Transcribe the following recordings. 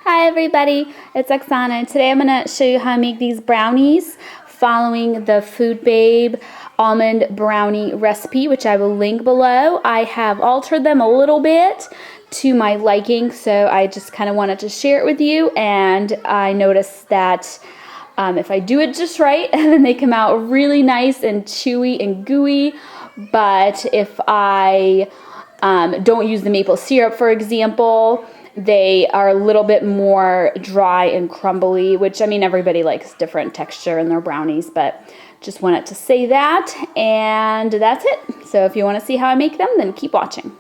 Hi everybody, it's Oksana. Today I'm going to show you how to make these brownies following the Food Babe almond brownie recipe, which I will link below. I have altered them a little bit to my liking, so I just kind of wanted to share it with you, and I noticed that if I do it just right, then they come out really nice and chewy and gooey, but if I don't use the maple syrup, for example, they are a little bit more dry and crumbly, which, I mean, everybody likes different texture in their brownies, but just wanted to say that, and that's it. So if you want to see how I make them, then keep watching.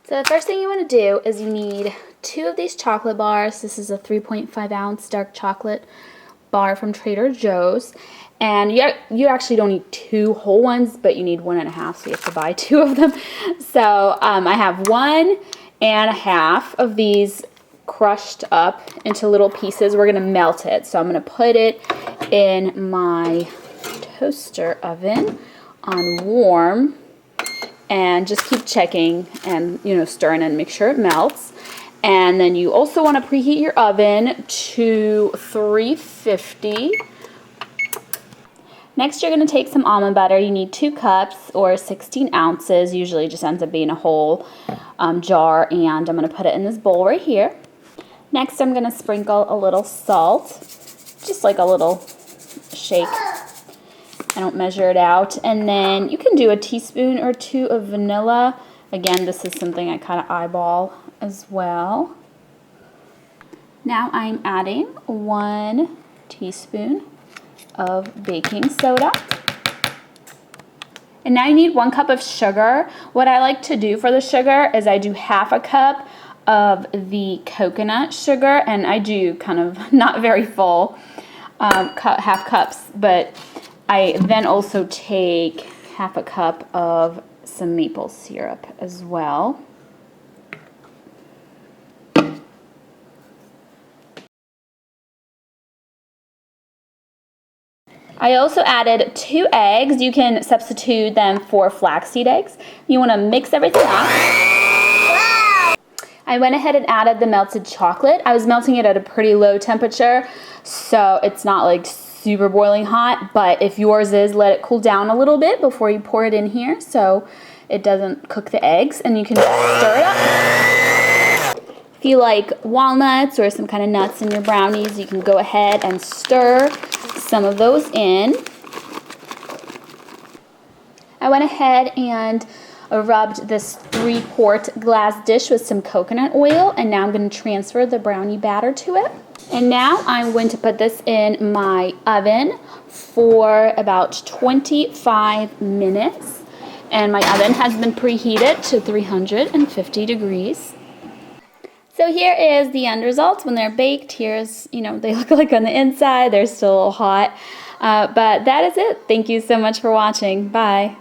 So the first thing you want to do is you need 2 of these chocolate bars. This is a 3.5 ounce dark chocolate bar from Trader Joe's. And you actually don't need 2 whole ones, but you need 1.5, so you have to buy 2 of them. So I have 1.5 of these crushed up into little pieces. We're going to melt it. So I'm going to put it in my toaster oven on warm and just keep checking and, stirring and make sure it melts. And then you also want to preheat your oven to 350. Next, you're going to take some almond butter. You need 2 cups or 16 ounces. Usually it just ends up being a whole jar, and I'm going to put it in this bowl right here. Next, I'm going to sprinkle a little salt, just like a little shake. I don't measure it out. And then you can do a teaspoon or 2 of vanilla. Again, this is something I kind of eyeball as well. Now I'm adding 1 teaspoon of baking soda. And now you need 1 cup of sugar. What I like to do for the sugar is I do half a cup of the coconut sugar, and I do kind of not very full, half cups, but I then also take half a cup of some maple syrup as well. I also added 2 eggs. You can substitute them for flaxseed eggs. You want to mix everything up. Wow. I went ahead and added the melted chocolate. I was melting it at a pretty low temperature, so it's not like super boiling hot, but if yours is, let it cool down a little bit before you pour it in here so it doesn't cook the eggs, and you can stir it up. If you like walnuts or some kind of nuts in your brownies, you can go ahead and stir some of those in. I went ahead and rubbed this 3-quart glass dish with some coconut oil, and now I'm going to transfer the brownie batter to it. And now I'm going to put this in my oven for about 25 minutes. And my oven has been preheated to 350 degrees. So here is the end result when they're baked. Here's, they look like on the inside. They're still a little hot. But that is it. Thank you so much for watching. Bye.